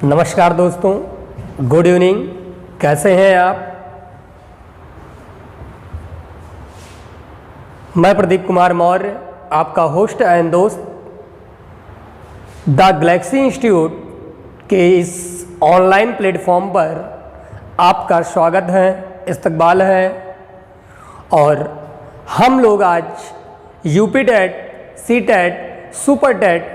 नमस्कार दोस्तों, good evening. कैसे हैं आप? मैं प्रदीप कुमार मौर्य, आपका होस्ट एंड दोस्त द गैलेक्सी इंस्टीट्यूट के इस ऑनलाइन प्लेटफॉर्म पर आपका स्वागत है, इस्तकबाल है। और हम लोग आज UP TET, C TET, super TET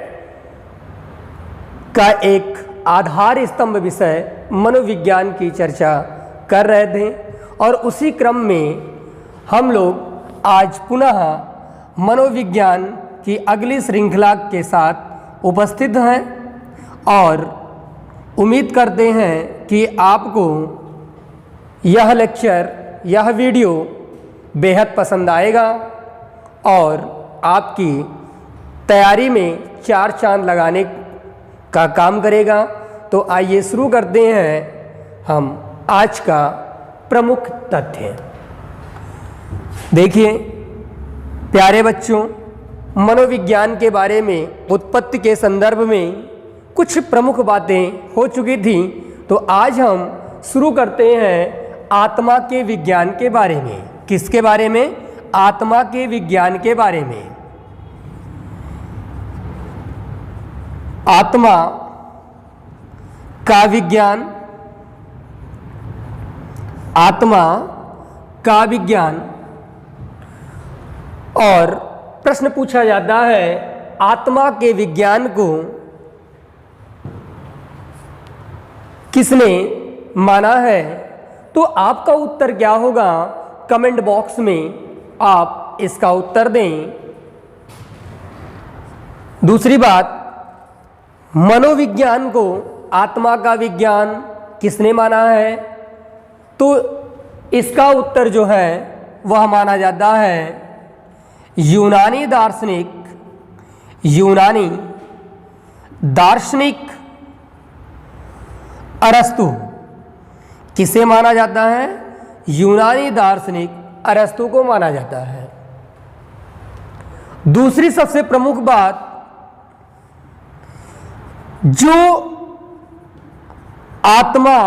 का एक आधार स्तंभ विषय मनोविज्ञान की चर्चा कर रहे थे और उसी क्रम में हम लोग आज पुनः मनोविज्ञान की अगली श्रृंखला के साथ उपस्थित हैं और उम्मीद करते हैं कि आपको यह लेक्चर, यह वीडियो बेहद पसंद आएगा और आपकी तैयारी में चार चांद लगाने का काम करेगा। तो आइए शुरू करते हैं हम आज का प्रमुख तथ्य। देखिए प्यारे बच्चों, मनोविज्ञान के बारे में उत्पत्ति के संदर्भ में कुछ प्रमुख बातें हो चुकी थी, तो आज हम शुरू करते हैं आत्मा के विज्ञान के बारे में। किसके बारे में? आत्मा के विज्ञान के बारे में। आत्मा का विज्ञान, आत्मा का विज्ञान। और प्रश्न पूछा जाता है, आत्मा के विज्ञान को किसने माना है? तो आपका उत्तर क्या होगा? कमेंट बॉक्स में आप इसका उत्तर दें। दूसरी बात, मनोविज्ञान को आत्मा का विज्ञान किसने माना है? तो इसका उत्तर जो है वह माना जाता है यूनानी दार्शनिक अरस्तु। किसे माना जाता है? यूनानी दार्शनिक अरस्तु को माना जाता है। दूसरी सबसे प्रमुख बात, जो आत्मा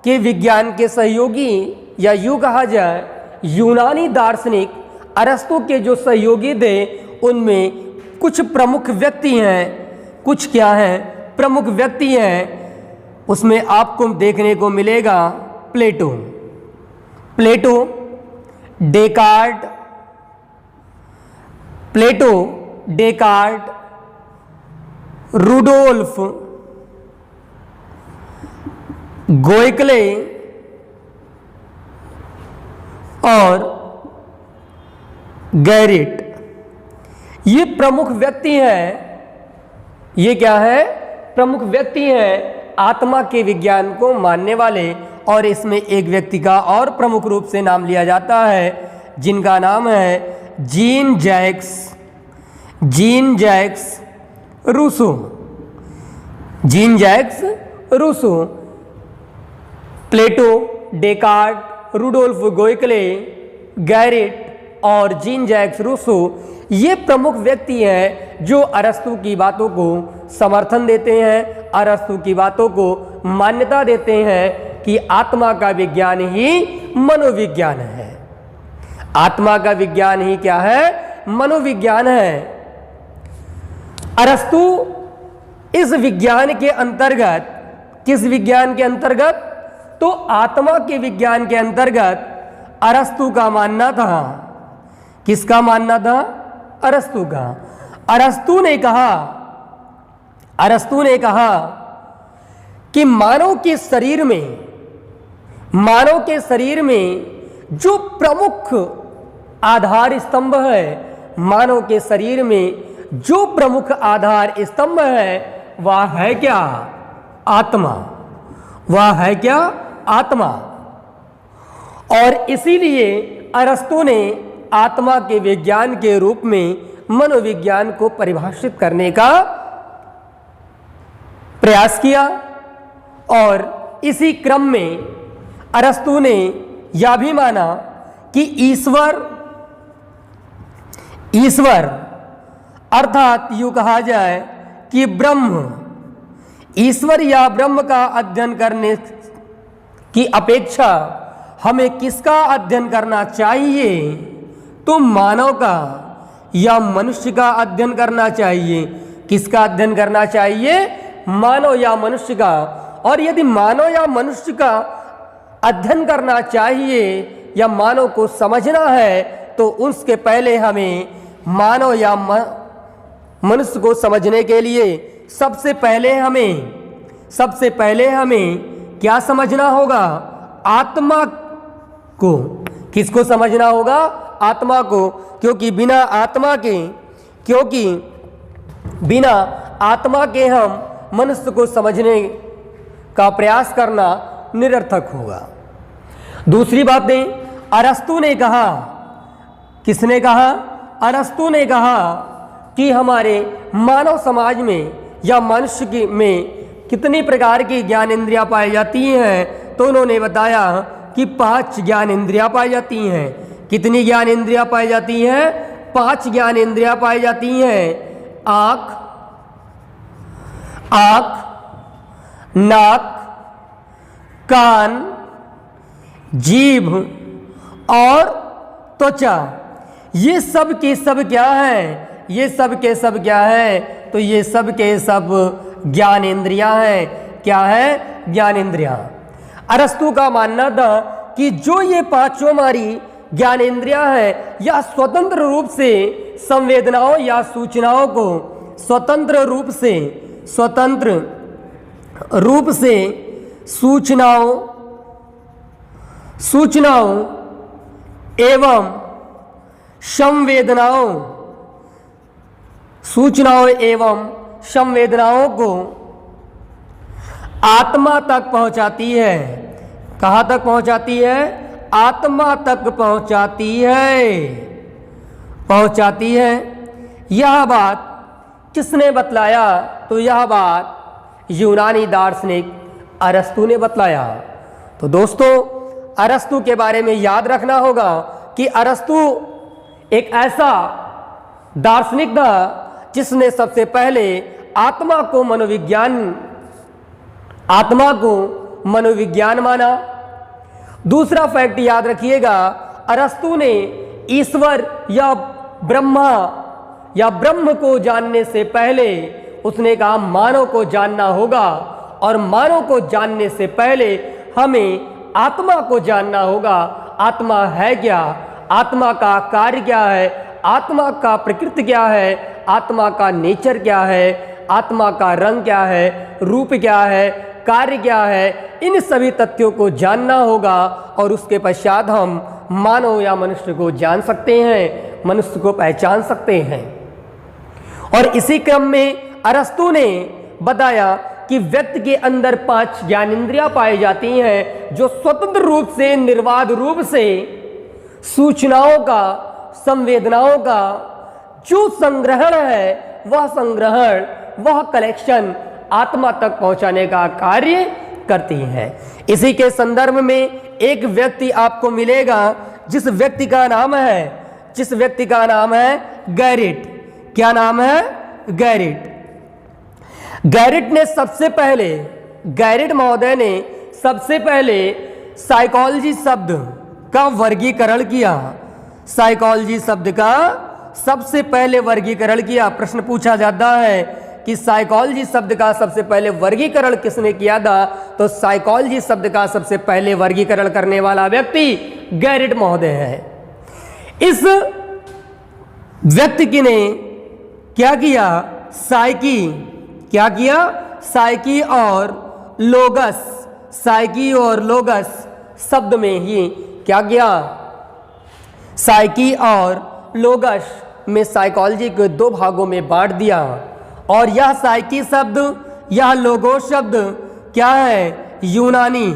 के विज्ञान के सहयोगी, या यूं कहा जाए यूनानी दार्शनिक अरस्तु के जो सहयोगी थे, उनमें कुछ प्रमुख व्यक्ति हैं। कुछ क्या हैं? प्रमुख व्यक्ति हैं। उसमें आपको देखने को मिलेगा प्लेटो, डेकार्ट, रुडोल्फ गोयकले और गैरिट। ये प्रमुख व्यक्ति हैं। ये क्या है? प्रमुख व्यक्ति हैं आत्मा के विज्ञान को मानने वाले। और इसमें एक व्यक्ति का और प्रमुख रूप से नाम लिया जाता है, जिनका नाम है जीन जैक्स रूसो। प्लेटो, डेकार्ट, रुडोल्फ गोयकले, गैरिट और जीन जैक्स रूसो, ये प्रमुख व्यक्ति हैं जो अरस्तु की बातों को समर्थन देते हैं, अरस्तु की बातों को मान्यता देते हैं कि आत्मा का विज्ञान ही मनोविज्ञान है। आत्मा का विज्ञान ही क्या है? मनोविज्ञान है। अरस्तु इस विज्ञान के अंतर्गत, किस विज्ञान के अंतर्गत? तो आत्मा के विज्ञान के अंतर्गत अरस्तु का मानना था। किसका मानना था? अरस्तु का। अरस्तु ने कहा कि मानव के शरीर में जो प्रमुख आधार स्तंभ है, मानव के शरीर में जो प्रमुख आधार स्तंभ है, वह है क्या? आत्मा। वह है क्या? आत्मा। और इसीलिए अरस्तु ने आत्मा के विज्ञान के रूप में मनोविज्ञान को परिभाषित करने का प्रयास किया। और इसी क्रम में अरस्तु ने यह भी माना कि ईश्वर अर्थात यूं कहा जाए कि ब्रह्म, ईश्वर या ब्रह्म का अध्ययन करने की अपेक्षा हमें किसका अध्ययन करना चाहिए? तो मानव का या मनुष्य का अध्ययन करना चाहिए। किसका अध्ययन करना चाहिए? मानव या मनुष्य का। और यदि मानव या मनुष्य का अध्ययन करना चाहिए या मानव को समझना है तो उसके पहले हमें मानव या मनुष्य को समझने के लिए सबसे पहले हमें क्या समझना होगा? आत्मा को। किसको समझना होगा? आत्मा को। क्योंकि बिना आत्मा के हम मनुष्य को समझने का प्रयास करना निरर्थक होगा। दूसरी बातें, अरस्तु ने कहा, किसने कहा? अरस्तु ने कहा कि हमारे मानव समाज में या मनुष्य में कितनी प्रकार की ज्ञान इंद्रियां पाई जाती हैं? तो उन्होंने बताया कि 5 ज्ञान इंद्रियां पाई जाती हैं। कितनी ज्ञान इंद्रियां पाई जाती हैं? 5 ज्ञान इंद्रियां पाई जाती हैं। आँख, नाक, कान, जीभ और त्वचा। ये सब के सब क्या है? ये सब के सब क्या है? तो ये सब के सब ज्ञान इंद्रियां हैं। क्या है? ज्ञान इंद्रियां। अरस्तु का मानना था कि जो ये 5 हमारी ज्ञान इंद्रियां हैं या स्वतंत्र रूप से संवेदनाओं या सूचनाओं को स्वतंत्र रूप से सूचनाओं एवं संवेदनाओं को आत्मा तक पहुंचाती है। कहाँ तक पहुंचाती है? आत्मा तक पहुंचाती है। यह बात किसने बतलाया? तो यह बात यूनानी दार्शनिक अरस्तु ने बतलाया। तो दोस्तों, अरस्तु के बारे में याद रखना होगा कि अरस्तु एक ऐसा दार्शनिक था जिसने सबसे पहले आत्मा को मनोविज्ञान माना। दूसरा फैक्ट याद रखिएगा, अरस्तु ने ईश्वर या ब्रह्म को जानने से पहले उसने कहा मानव को जानना होगा, और मानव को जानने से पहले हमें आत्मा को जानना होगा। आत्मा है क्या? आत्मा का कार्य क्या है? आत्मा का प्रकृति क्या है? आत्मा का नेचर क्या है? आत्मा का रंग क्या है? रूप क्या है? कार्य क्या है? इन सभी तथ्यों को जानना होगा और उसके पश्चात हम मानव या मनुष्य को जान सकते हैं, मनुष्य को पहचान सकते हैं। और इसी क्रम में अरस्तु ने बताया कि व्यक्ति के अंदर 5 ज्ञानेंद्रियां पाई जाती हैं जो स्वतंत्र रूप से निर्बाध रूप से सूचनाओं का, संवेदनाओं का जो संग्रहण है वह कलेक्शन आत्मा तक पहुंचाने का कार्य करती है। इसी के संदर्भ में एक व्यक्ति आपको मिलेगा जिस व्यक्ति का नाम है गैरिट। क्या नाम है? गैरिट महोदय ने सबसे पहले साइकोलॉजी शब्द का वर्गीकरण किया। साइकोलॉजी शब्द का सबसे पहले वर्गीकरण किया। प्रश्न पूछा जाता है कि साइकोलॉजी शब्द का सबसे पहले वर्गीकरण किसने किया था? तो साइकोलॉजी शब्द का सबसे पहले वर्गीकरण करने वाला व्यक्ति गैरिट महोदय है। इस व्यक्ति ने क्या किया? साइकी और लोगस शब्द में ही क्या किया? साइकी और लोगस में साइकोलॉजी को 2 भागों में बांट दिया। और यह साइकी शब्द, यह लोगोस शब्द क्या है? यूनानी।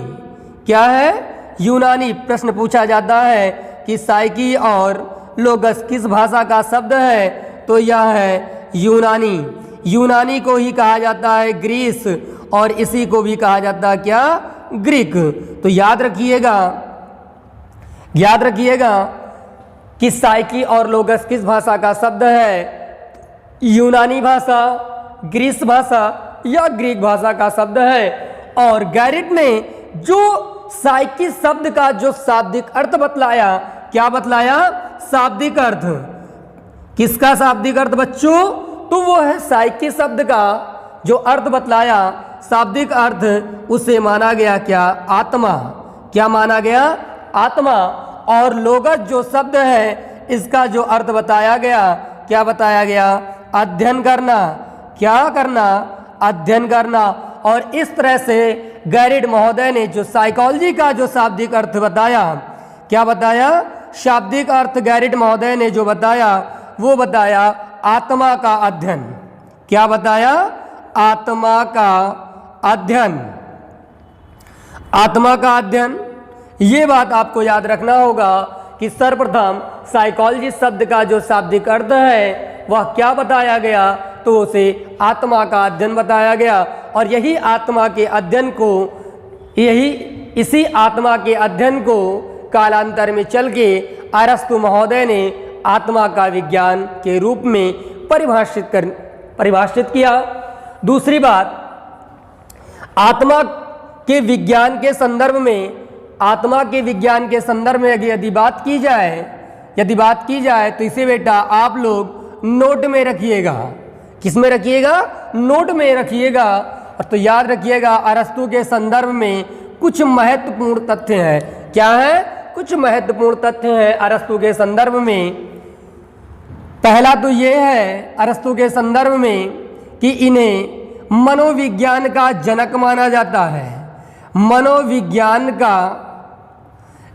क्या है? यूनानी। प्रश्न पूछा जाता है कि साइकी और लोगस किस भाषा का शब्द है? तो यह है यूनानी। यूनानी को ही कहा जाता है ग्रीस, और इसी को भी कहा जाता है क्या? ग्रीक। तो याद रखिएगा कि साइकी और लोगस किस भाषा का शब्द है? यूनानी भाषा, ग्रीस भाषा यह ग्रीक भाषा का शब्द है। और गैरिट ने जो साइकी शब्द का जो शाब्दिक अर्थ बतलाया, क्या बतलाया? शाब्दिक अर्थ। किसका शाब्दिक अर्थ बच्चों? तो वो है साइकी शब्द का जो अर्थ बतलाया, शाब्दिक अर्थ, उसे माना गया क्या? आत्मा। क्या माना गया? आत्मा। और लोगस जो शब्द है, इसका जो अर्थ बताया गया, क्या बताया गया? अध्ययन करना। क्या करना? अध्ययन करना। और इस तरह से गैरिट महोदय ने जो साइकोलॉजी का जो शाब्दिक अर्थ बताया, क्या बताया? शाब्दिक अर्थ गैरिट महोदय ने जो बताया, वो बताया आत्मा का अध्ययन। क्या बताया? आत्मा का अध्ययन। आत्मा का अध्ययन। ये बात आपको याद रखना होगा कि सर्वप्रथम साइकोलॉजी शब्द का जो शाब्दिक अर्थ है, वह क्या बताया गया? तो उसे आत्मा का अध्ययन बताया गया। और यही आत्मा के अध्ययन को, इसी आत्मा के अध्ययन को कालांतर में चल के अरस्तु महोदय ने आत्मा का विज्ञान के रूप में परिभाषित किया। दूसरी बात, आत्मा के विज्ञान के संदर्भ में, आत्मा के विज्ञान के संदर्भ में यदि बात की जाए तो इसे बेटा आप लोग नोट में रखिएगा। किस में रखिएगा? नोट में रखिएगा। और तो याद रखिएगा, अरस्तु के संदर्भ में कुछ महत्वपूर्ण तथ्य हैं। क्या है? कुछ महत्वपूर्ण तथ्य हैं अरस्तु के संदर्भ में। पहला तो ये है अरस्तु के संदर्भ में कि इन्हें मनोविज्ञान का जनक माना जाता है। मनोविज्ञान का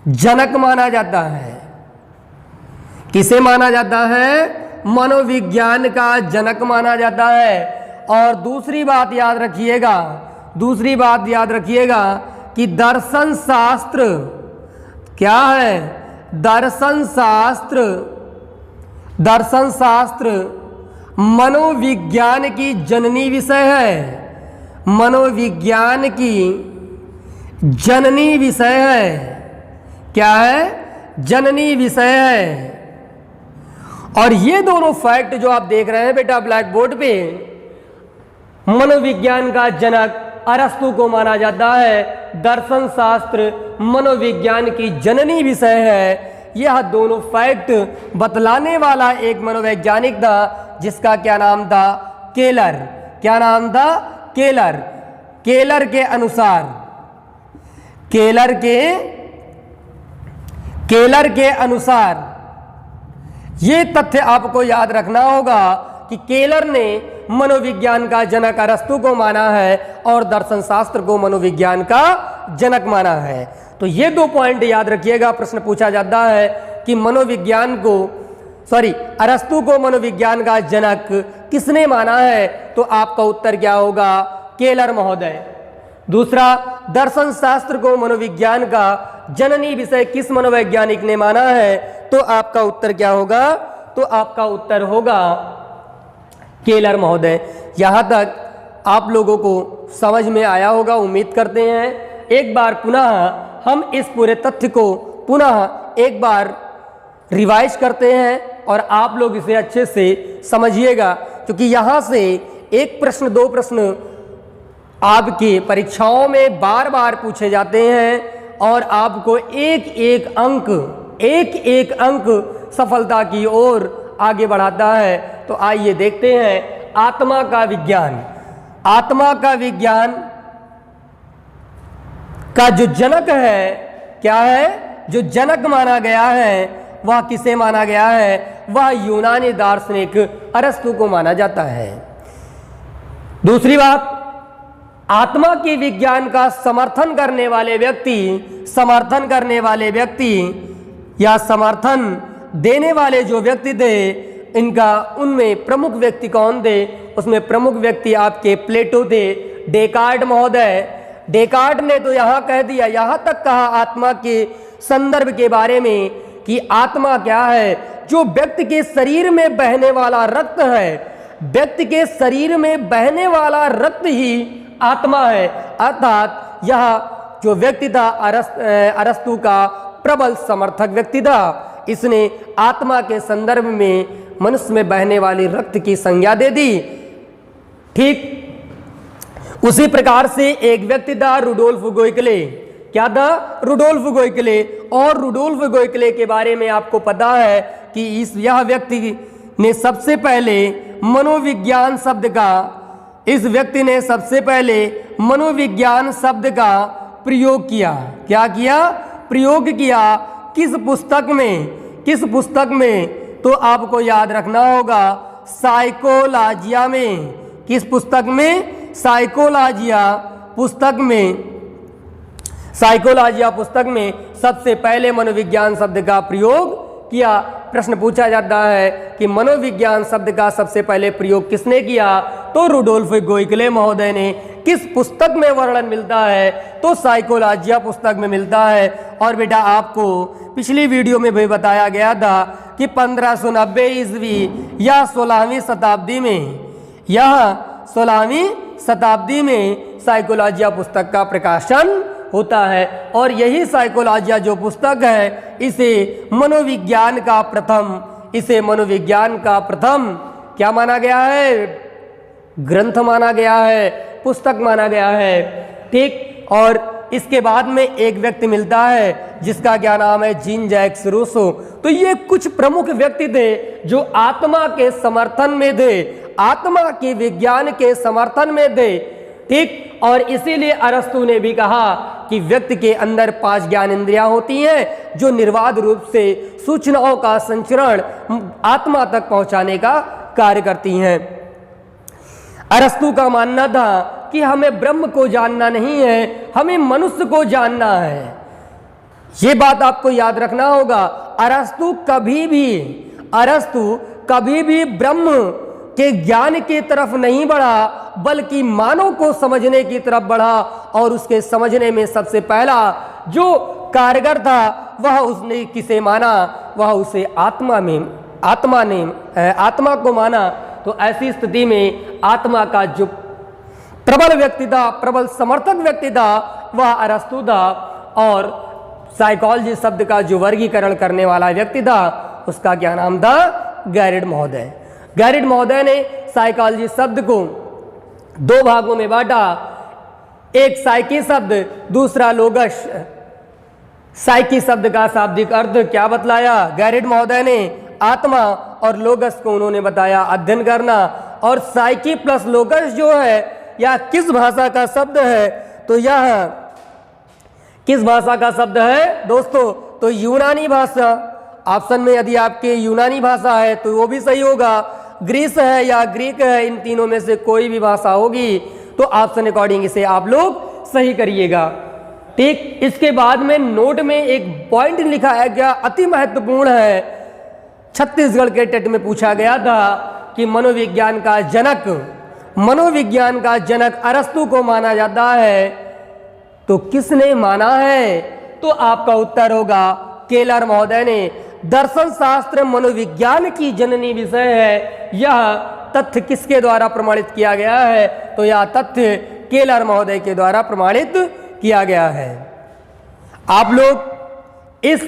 जनक माना जाता है। किसे माना जाता है? मनोविज्ञान का जनक माना जाता है। और दूसरी बात याद रखिएगा कि दर्शन शास्त्र, क्या है? दर्शन शास्त्र मनोविज्ञान की जननी विषय है। मनोविज्ञान की जननी विषय है। क्या है? जननी विषय है। और ये दोनों फैक्ट जो आप देख रहे हैं बेटा ब्लैक बोर्ड पे, मनोविज्ञान का जनक अरस्तु को माना जाता है, दर्शन शास्त्र मनोविज्ञान की जननी विषय है। यह दोनों फैक्ट बतलाने वाला एक मनोवैज्ञानिक था, जिसका क्या नाम था? केलर। क्या नाम था? केलर। केलर के अनुसार ये तथ्य आपको याद रखना होगा कि केलर ने मनोविज्ञान का जनक अरस्तु को माना है और दर्शन शास्त्र को मनोविज्ञान का जनक माना है। तो ये दो पॉइंट याद रखिएगा। प्रश्न पूछा जाता है कि अरस्तु को मनोविज्ञान का जनक किसने माना है? तो आपका उत्तर क्या होगा? केलर महोदय। दूसरा, दर्शन शास्त्र को मनोविज्ञान का जननी विषय किस मनोवैज्ञानिक ने माना है? तो आपका उत्तर क्या होगा? तो आपका उत्तर होगा केलर महोदय। यहाँ तक आप लोगों को समझ में आया होगा, उम्मीद करते हैं। एक बार पुनः हम इस पूरे तथ्य को पुनः एक बार रिवाइज करते हैं और आप लोग इसे अच्छे से समझिएगा, क्योंकि यहाँ से एक प्रश्न, दो प्रश्न आपकी परीक्षाओं में बार बार पूछे जाते हैं और आपको एक एक अंक सफलता की ओर आगे बढ़ाता है। तो आइए देखते हैं आत्मा का विज्ञान। आत्मा का विज्ञान का जो जनक है, क्या है? जो जनक माना गया है वह किसे माना गया है? वह यूनानी दार्शनिक अरस्तु को माना जाता है। दूसरी बात, आत्मा के विज्ञान का समर्थन करने वाले व्यक्ति या समर्थन देने वाले जो व्यक्ति थे, उनमें प्रमुख व्यक्ति कौन थे? उसमें प्रमुख व्यक्ति आपके प्लेटो थे, डेकार्ट महोदय। डेकार्ट ने तो यहाँ कह दिया, यहाँ तक कहा आत्मा के संदर्भ के बारे में कि आत्मा क्या है? जो व्यक्ति के शरीर में बहने वाला रक्त है, व्यक्ति के शरीर में बहने वाला रक्त ही आत्मा है। अर्थात यह जो व्यक्ति था अरस्तु का प्रबल समर्थक व्यक्ति था। इसने आत्मा के संदर्भ में मनुष्य में बहने वाली रक्त की संज्ञा दे दी। ठीक उसी प्रकार से एक व्यक्ति था रुडोल्फ गोइकले। क्या था? रुडोल्फ गोइकले। और रुडोल्फ गोइकले के बारे में आपको पता है कि यह व्यक्ति ने सबसे पहले मनोविज्ञान शब्द का इस व्यक्ति ने सबसे पहले मनोविज्ञान शब्द का प्रयोग किया। क्या किया? प्रयोग किया। किस पुस्तक में? किस पुस्तक में? तो आपको याद रखना होगा साइकोलॉजिया में। किस पुस्तक में? साइकोलॉजिया पुस्तक में। साइकोलॉजिया पुस्तक में सबसे पहले मनोविज्ञान शब्द का प्रयोग किया। प्रश्न पूछा जाता है कि मनोविज्ञान शब्द का सबसे पहले प्रयोग किसने किया? तो रुडोल्फ गोइकले महोदय ने। किस पुस्तक में वर्णन मिलता है? तो साइकोलॉजिया पुस्तक में मिलता है। और बेटा आपको पिछली वीडियो में भी बताया गया था कि 1590 ईस्वी या 16वीं शताब्दी में, यह 16वीं शताब्दी में साइकोलॉजिया पुस्तक का प्रकाशन होता है। और यही साइकोलॉजिया जो पुस्तक है इसे मनोविज्ञान का प्रथम क्या माना गया है? ग्रंथ माना गया है, पुस्तक माना गया है। ठीक। और इसके बाद में एक व्यक्ति मिलता है जिसका क्या नाम है? Jean Jacques Rousseau. तो ये कुछ प्रमुख व्यक्ति थे जो आत्मा के समर्थन में थे, आत्मा के विज्ञान के समर्थन में थे। ठीक। और इसीलिए अरस्तु ने भी कहा कि व्यक्ति के अंदर 5 ज्ञान इंद्रियां होती हैं जो निर्बाध रूप से सूचनाओं का संचरण आत्मा तक पहुंचाने का कार्य करती हैं। अरस्तु का मानना था कि हमें ब्रह्म को जानना नहीं है, हमें मनुष्य को जानना है। ये बात आपको याद रखना होगा। अरस्तु कभी भी ब्रह्म के ज्ञान की तरफ नहीं बढ़ा, बल्कि मानव को समझने की तरफ बढ़ा। और उसके समझने में सबसे पहला जो कारगर था वह उसने किसे माना? वह उसे आत्मा को माना। तो ऐसी स्थिति में आत्मा का जो प्रबल व्यक्ति था, प्रबल समर्थक व्यक्ति था, वह अरस्तु था। और साइकोलॉजी शब्द का जो वर्गीकरण करने वाला व्यक्ति था उसका क्या नाम था? गैरिड महोदय। गैरिड महोदय ने साइकोलॉजी शब्द को 2 भागों में बांटा। एक साइकी शब्द, दूसरा लोगस। साइकी शब्द का शाब्दिक अर्थ क्या बतलाया गैरिड महोदय ने? आत्मा। और लोगस को उन्होंने बताया अध्ययन करना। और साइकी प्लस लोगस जो है यह किस भाषा का शब्द है? तो यह किस भाषा का शब्द है दोस्तों? तो यूनानी भाषा। ऑप्शन में यदि आपके यूनानी भाषा है तो वो भी सही होगा। ग्रीस है या ग्रीक है, इन तीनों में से कोई भी भाषा होगी तो ऑप्शन अकॉर्डिंग इसे आप लोग सही करिएगा। ठीक। इसके बाद में नोट में एक पॉइंट लिखा गया, अति महत्वपूर्ण है। छत्तीसगढ़ के टेट में पूछा गया था कि मनोविज्ञान का जनक अरस्तु को माना जाता है, तो किसने माना है? तो आपका उत्तर होगा केलर महोदय ने। दर्शन शास्त्र मनोविज्ञान की जननी विषय है। यह तथ्य किसके द्वारा प्रमाणित किया गया है? तो यह तथ्य केलर महोदय के द्वारा प्रमाणित किया गया है। आप लोग इस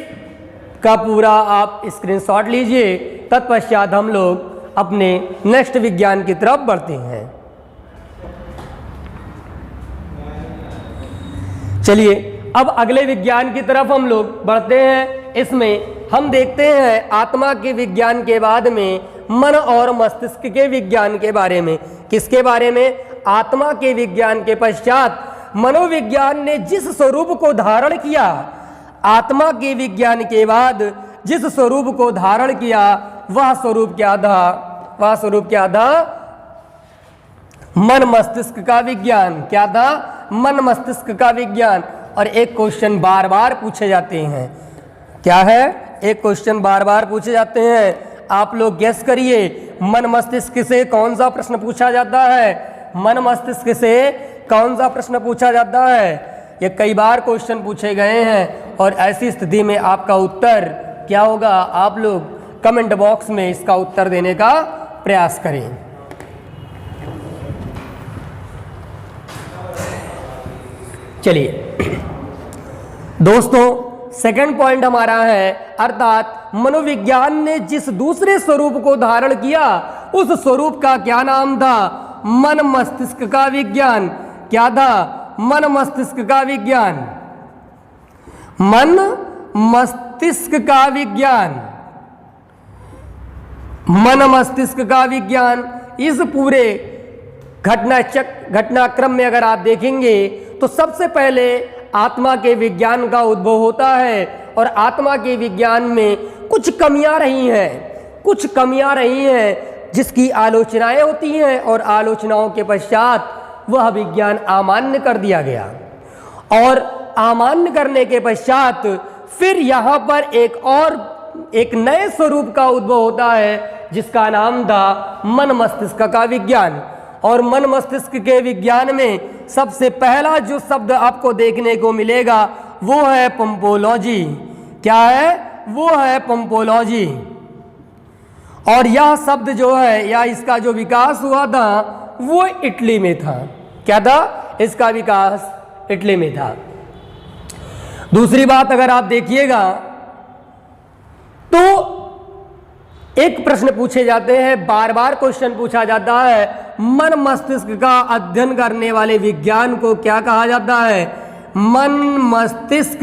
का पूरा आप स्क्रीनशॉट लीजिए। तत्पश्चात हम लोग अपने नेक्स्ट विज्ञान की तरफ बढ़ते हैं। चलिए अब अगले विज्ञान की तरफ हम लोग बढ़ते हैं। इसमें हम देखते हैं आत्मा के विज्ञान के बाद में मन और मस्तिष्क के विज्ञान के बारे में। किसके बारे में? आत्मा के विज्ञान के पश्चात मनोविज्ञान ने जिस स्वरूप को धारण किया, आत्मा के विज्ञान के बाद जिस स्वरूप को धारण किया वह स्वरूप क्या था? वह स्वरूप क्या था? मन मस्तिष्क का विज्ञान। क्या था? मन मस्तिष्क का विज्ञान। और एक क्वेश्चन बार बार पूछे जाते हैं। क्या है? एक क्वेश्चन बार बार पूछे जाते हैं। आप लोग गेस करिए मन मस्तिष्क से कौन सा प्रश्न पूछा जाता है? मन मस्तिष्क से कौन सा प्रश्न पूछा जाता है? ये कई बार क्वेश्चन पूछे गए हैं। और ऐसी स्थिति में आपका उत्तर क्या होगा? आप लोग कमेंट बॉक्स में इसका उत्तर देने का प्रयास करें। चलिए दोस्तों, सेकंड पॉइंट हमारा है, अर्थात मनोविज्ञान ने जिस दूसरे स्वरूप को धारण किया उस स्वरूप का क्या नाम था? मन मस्तिष्क का विज्ञान। क्या था? मन मस्तिष्क का विज्ञान। मन मस्तिष्क का विज्ञान, मन मस्तिष्क का विज्ञान। इस पूरे घटनाक्रम में अगर आप देखेंगे तो सबसे पहले आत्मा के विज्ञान का उद्भव होता है और आत्मा के विज्ञान में कुछ कमियां रही हैं, जिसकी आलोचनाएं होती हैं और आलोचनाओं के पश्चात वह विज्ञान अमान्य कर दिया गया और अमान्य करने के पश्चात फिर यहाँ पर एक नए स्वरूप का उद्भव होता है जिसका नाम था मन मस्तिष्क का विज्ञान। और मन मस्तिष्क के विज्ञान में सबसे पहला जो शब्द आपको देखने को मिलेगा वो है पंपोलॉजी। क्या है? वो है पंपोलॉजी। और यह शब्द जो है या इसका जो विकास हुआ था वो इटली में था। क्या था? इसका विकास इटली में था। दूसरी बात अगर आप देखिएगा तो एक प्रश्न पूछे जाते हैं, बार बार क्वेश्चन पूछा जाता है, मन मस्तिष्क का अध्ययन करने वाले विज्ञान को क्या कहा जाता है? मन मस्तिष्क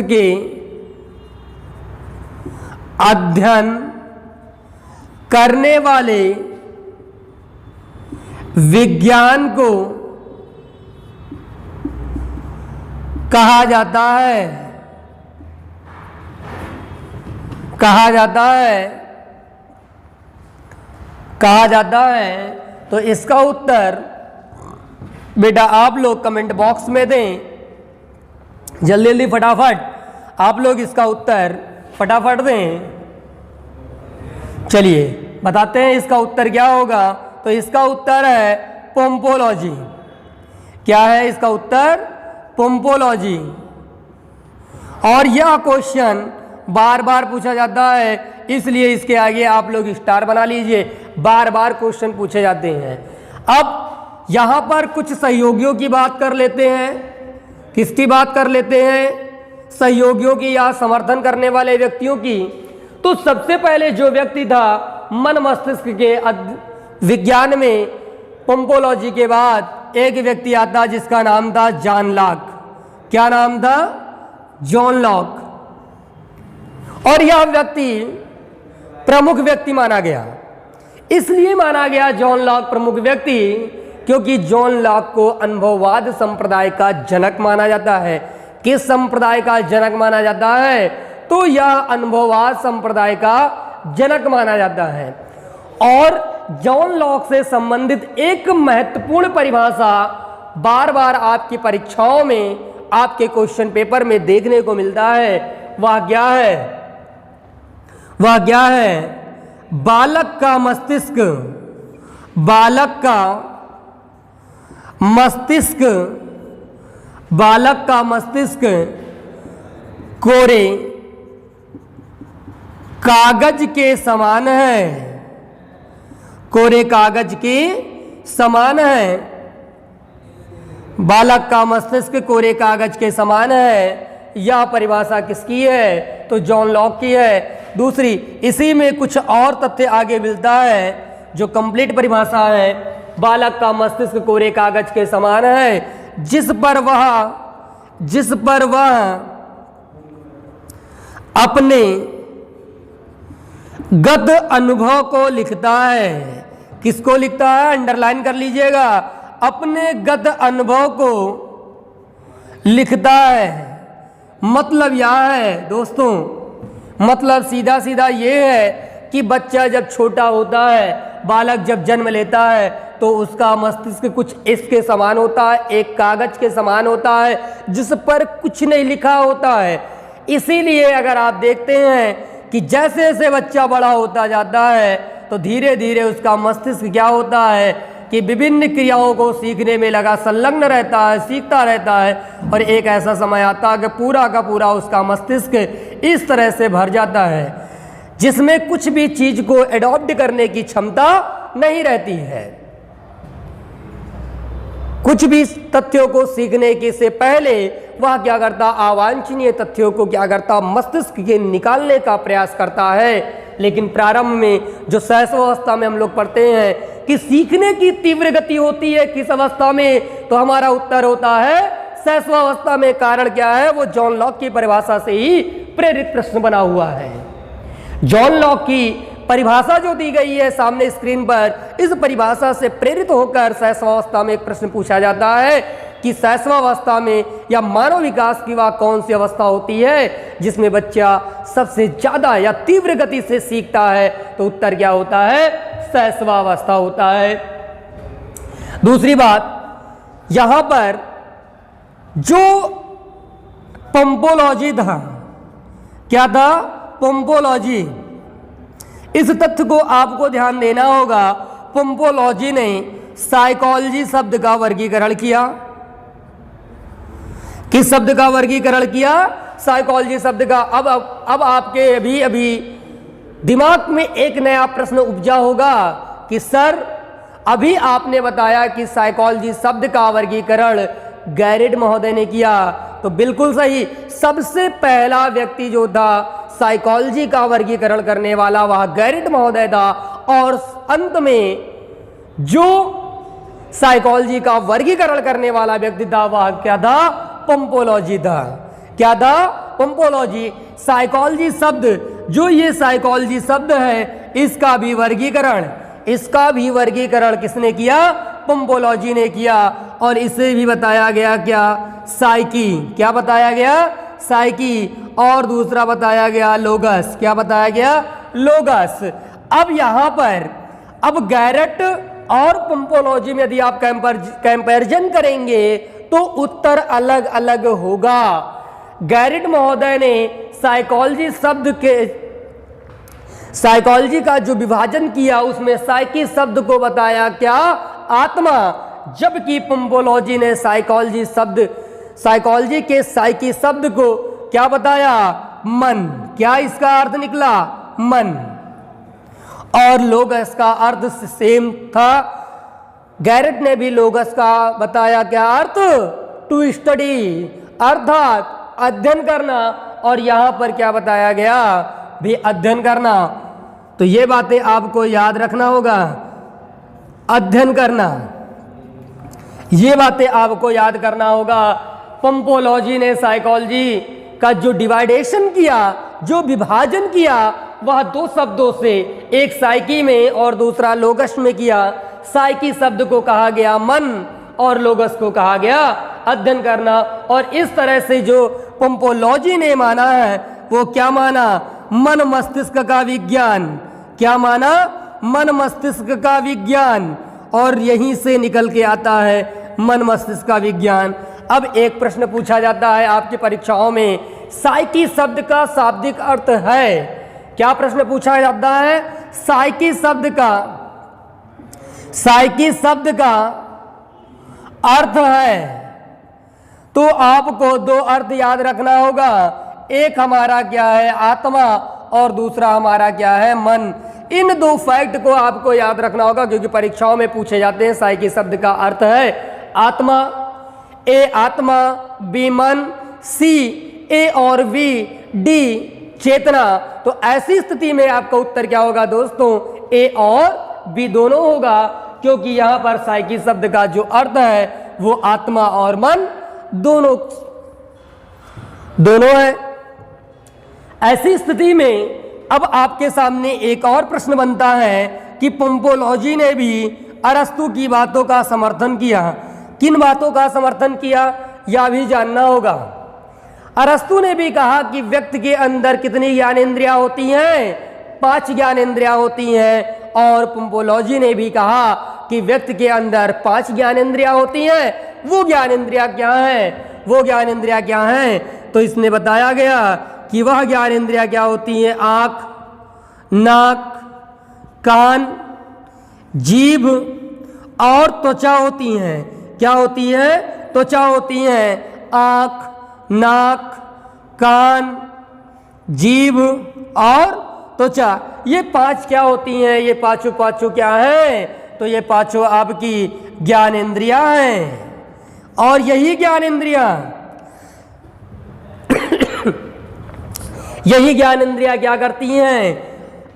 के अध्ययन करने वाले विज्ञान को कहा जाता है। तो इसका उत्तर बेटा आप लोग कमेंट बॉक्स में दें, जल्दी जल्दी फटाफट आप लोग इसका उत्तर फटाफट दें। चलिए बताते हैं इसका उत्तर क्या होगा। तो इसका उत्तर है पंपोलॉजी। क्या है इसका उत्तर? पंपोलॉजी। और यह क्वेश्चन बार बार पूछा जाता है, इसलिए इसके आगे आप लोग स्टार बना लीजिए। बार बार क्वेश्चन पूछे जाते हैं। अब यहाँ पर कुछ सहयोगियों की बात कर लेते हैं। किसकी बात कर लेते हैं? सहयोगियों की या समर्थन करने वाले व्यक्तियों की। तो सबसे पहले जो व्यक्ति था मन मस्तिष्क के विज्ञान में पंपोलॉजी के बाद एक व्यक्ति आता जिसका नाम था जॉन लॉक। क्या नाम था? John Locke. और यह व्यक्ति प्रमुख व्यक्ति माना गया। इसलिए माना गया जॉन लॉक प्रमुख व्यक्ति क्योंकि जॉन लॉक को अनुभववाद संप्रदाय का जनक माना जाता है। किस संप्रदाय का जनक माना जाता है? तो यह अनुभववाद संप्रदाय का जनक माना जाता है। और जॉन लॉक से संबंधित एक महत्वपूर्ण परिभाषा बार बार आपकी परीक्षाओं में, आपके क्वेश्चन पेपर में देखने को मिलता है। वह क्या है? बालक का मस्तिष्क कोरे कागज के समान है। कोरे कागज के समान है। बालक का मस्तिष्क कोरे कागज के समान है। यह परिभाषा किसकी है? तो जॉन लॉक की है। दूसरी, इसी में कुछ और तथ्य आगे मिलता है जो कंप्लीट परिभाषा है। बालक का मस्तिष्क कोरे कागज के समान है जिस पर वह अपने गत अनुभव को लिखता है। किसको लिखता है? अंडरलाइन कर लीजिएगा। अपने गत अनुभव को लिखता है। मतलब यह है दोस्तों, मतलब सीधा सीधा ये है कि बच्चा जब छोटा होता है, बालक जब जन्म लेता है तो उसका मस्तिष्क कुछ इसके समान होता है, एक कागज के समान होता है जिस पर कुछ नहीं लिखा होता है। इसीलिए अगर आप देखते हैं कि जैसे जैसे बच्चा बड़ा होता जाता है तो धीरे धीरे उसका मस्तिष्क क्या होता है कि विभिन्न क्रियाओं को सीखने में लगा संलग्न रहता है, सीखता रहता है और एक ऐसा समय आता है कि पूरा का पूरा उसका मस्तिष्क इस तरह से भर जाता है जिसमें कुछ भी चीज को एडॉप्ट करने की क्षमता नहीं रहती है। कुछ भी तथ्यों को सीखने के से पहले वह क्या करता? अवांछनीय तथ्यों को क्या करता? मस्तिष्क के निकालने का प्रयास करता है लेकिन प्रारंभ में जो शैशवावस्था में हम लोग पढ़ते हैं कि सीखने की तीव्र गति होती है किस अवस्था में, तो हमारा उत्तर होता है शैशवावस्था में। कारण क्या है? वो जॉन लॉक की परिभाषा से ही प्रेरित प्रश्न बना हुआ है। जॉन लॉक की परिभाषा जो दी गई है सामने स्क्रीन पर, इस परिभाषा से प्रेरित होकर शैशवावस्था में एक प्रश्न पूछा जाता है कि शैशवावस्था में या मानव विकास की वह कौन सी अवस्था होती है जिसमें बच्चा सबसे ज्यादा या तीव्र गति से सीखता है, तो उत्तर क्या होता है? शैशवावस्था होता है। दूसरी बात, यहां पर जो पंपोलॉजी था, क्या था? पंपोलॉजी। इस तथ्य को आपको ध्यान देना होगा, पंपोलॉजी ने साइकोलॉजी शब्द का वर्गीकरण किया। किस शब्द का वर्गीकरण किया? साइकोलॉजी शब्द का। अब आपके अभी दिमाग में एक नया प्रश्न उपजा होगा कि सर अभी आपने बताया कि साइकोलॉजी शब्द का वर्गीकरण गैरेट महोदय ने किया, तो बिल्कुल सही। सबसे पहला व्यक्ति जो था साइकोलॉजी का वर्गीकरण करने वाला वह गैरेट महोदय था, और अंत में जो साइकोलॉजी का वर्गीकरण करने वाला व्यक्ति था वह क्या था? पंपोलॉजी था। क्या था? पंपोलॉजी। साइकोलॉजी शब्द, जो ये साइकोलॉजी शब्द है, इसका भी वर्गीकरण किसने किया? पंपोलॉजी ने किया। और इसे भी बताया गया क्या? साइकी। क्या बताया गया? साइकी। और दूसरा बताया गया लोगस। क्या बताया गया? लोगस। अब यहां पर अब गैरेट और पंपोलॉजी में यदि आप कंपैरिजन करेंगे तो उत्तर अलग अलग होगा। गैरेट महोदय ने साइकोलॉजी का जो विभाजन किया उसमें साइकी शब्द को बताया क्या? आत्मा। जबकि पंपोलॉजी ने साइकोलॉजी के साइकी शब्द को क्या बताया? मन। क्या इसका अर्थ निकला? मन। और लोगस का अर्थ सेम था। गैरेट ने भी लोगस का बताया क्या अर्थ? टू स्टडी, अर्थात अध्ययन करना। और यहां पर क्या बताया गया? भी अध्ययन करना। तो ये बातें आपको याद रखना होगा। अध्ययन करना, ये बातें आपको याद करना होगा। पंपोलॉजी ने साइकोलॉजी का जो डिवाइडेशन किया, जो विभाजन किया, वह दो शब्दों से, एक साइकी में और दूसरा लोगस में किया। साइकी शब्द को कहा गया मन और लोगस को कहा गया अध्ययन करना। और इस तरह से जो पंपोलॉजी ने माना है वो क्या माना? मन मस्तिष्क का विज्ञान। क्या माना? मन मस्तिष्क का विज्ञान। और यहीं से निकल के आता है मन मस्तिष्क का विज्ञान। अब एक प्रश्न पूछा जाता है आपकी परीक्षाओं में, साइकी शब्द का शाब्दिक अर्थ है। क्या प्रश्न पूछा जाता है? साइकी शब्द का अर्थ है। तो आपको दो अर्थ याद रखना होगा। एक हमारा क्या है? आत्मा। और दूसरा हमारा क्या है? मन। इन दो फैक्ट को आपको याद रखना होगा क्योंकि परीक्षाओं में पूछे जाते हैं। साइकी शब्द का अर्थ है आत्मा। ए आत्मा, बी मन, सी ए और वी, डी चेतना। तो ऐसी स्थिति में आपका उत्तर क्या होगा दोस्तों? ए और बी दोनों होगा, क्योंकि यहां पर साइकी शब्द का जो अर्थ है वो आत्मा और मन दोनों है। ऐसी स्थिति में अब आपके सामने एक और प्रश्न बनता है कि पंपोलॉजी ने भी अरस्तु की बातों का समर्थन किया। किन बातों का समर्थन किया यह भी जानना होगा। अरस्तु ने भी कहा कि व्यक्ति के अंदर कितनी ज्ञानेंद्रियां होती हैं? 5 ज्ञानेंद्रियां होती हैं। और पंपोलॉजी ने भी कहा कि व्यक्ति के अंदर 5 ज्ञानेंद्रियां होती हैं। वो ज्ञानेंद्रियां क्या हैं? तो इसने बताया गया कि वह ज्ञानेंद्रियां क्या होती हैं? आँख, नाक, कान, जीभ और त्वचा होती हैं। क्या होती है? त्वचा होती हैं। आँख, नाक, कान, जीभ और त्वचा, ये 5 क्या होती हैं? ये पांचों क्या हैं? तो ये 5 आपकी ज्ञानेंद्रियां हैं। और यही ज्ञानेंद्रियां क्या करती हैं?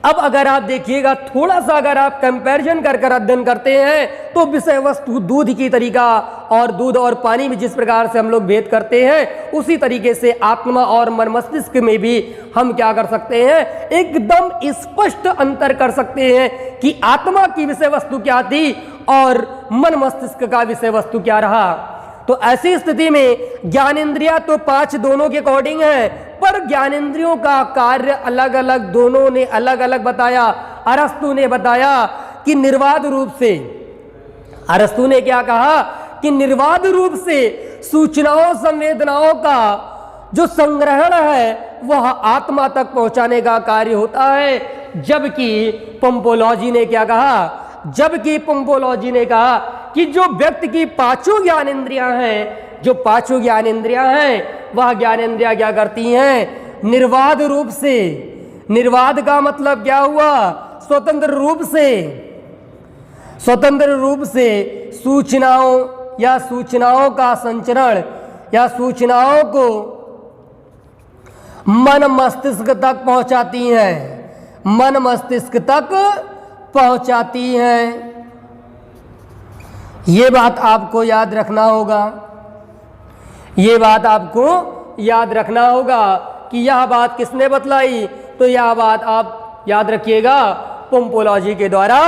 अब अगर आप देखिएगा, थोड़ा सा अगर आप कंपैरिजन कर कर अध्ययन करते हैं तो विषय वस्तु दूध की तरीका और दूध और पानी में जिस प्रकार से हम लोग भेद करते हैं, उसी तरीके से आत्मा और मन मस्तिष्क में भी हम क्या कर सकते हैं, एकदम स्पष्ट अंतर कर सकते हैं कि आत्मा की विषय वस्तु क्या थी और मन मस्तिष्क का विषय वस्तु क्या रहा। तो ऐसी स्थिति में ज्ञानेंद्रिया तो 5 दोनों के अकॉर्डिंग है, पर ज्ञानेंद्रियों का कार्य अलग अलग, दोनों ने अलग अलग बताया। अरस्तु ने बताया कि निर्वाध रूप से, अरस्तु ने क्या कहा कि निर्वाध रूप से सूचनाओं संवेदनाओं का जो संग्रहण है वह आत्मा तक पहुंचाने का कार्य होता है। जबकि पंपोलॉजी ने क्या कहा, जबकि पंपोलॉजी ने कहा कि जो व्यक्ति की 5 ज्ञानेंद्रियां हैं, जो 5 ज्ञानेंद्रियां हैं, वह ज्ञानेंद्रियां क्या करती हैं, निर्वाध रूप से, निर्वाध का मतलब क्या हुआ, स्वतंत्र रूप से, स्वतंत्र रूप से सूचनाओं या सूचनाओं का संचरण या सूचनाओं को मन मस्तिष्क तक पहुंचाती हैं, मन मस्तिष्क तक पहुंचाती हैं। ये बात आपको याद रखना होगा, ये बात आपको याद रखना होगा कि यह बात किसने बतलाई, तो यह बात आप याद रखिएगा पंपोलॉजी के द्वारा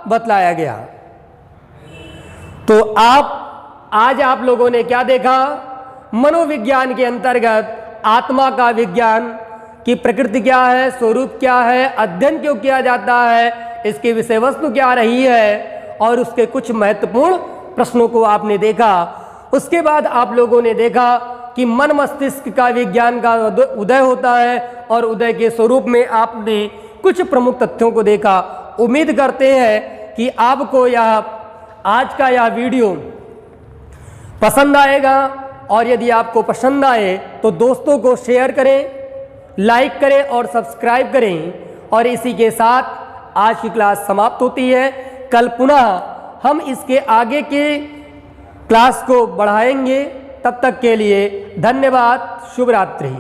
बतलाया गया। तो आज आप लोगों ने क्या देखा, मनोविज्ञान के अंतर्गत आत्मा का विज्ञान की प्रकृति क्या है, स्वरूप क्या है, अध्ययन क्यों किया जाता है, इसकी विषय वस्तु क्या रही है, और उसके कुछ महत्वपूर्ण प्रश्नों को आपने देखा। उसके बाद आप लोगों ने देखा कि मन मस्तिष्क का विज्ञान का उदय होता है, और उदय के स्वरूप में आपने कुछ प्रमुख तथ्यों को देखा। उम्मीद करते हैं कि आपको यह आज का यह वीडियो पसंद आएगा, और यदि आपको पसंद आए तो दोस्तों को शेयर करें, लाइक करें और सब्सक्राइब करें। और इसी के साथ आज की क्लास समाप्त होती है। कल पुनः हम इसके आगे के क्लास को बढ़ाएंगे। तब तक के लिए धन्यवाद, शुभ रात्रि।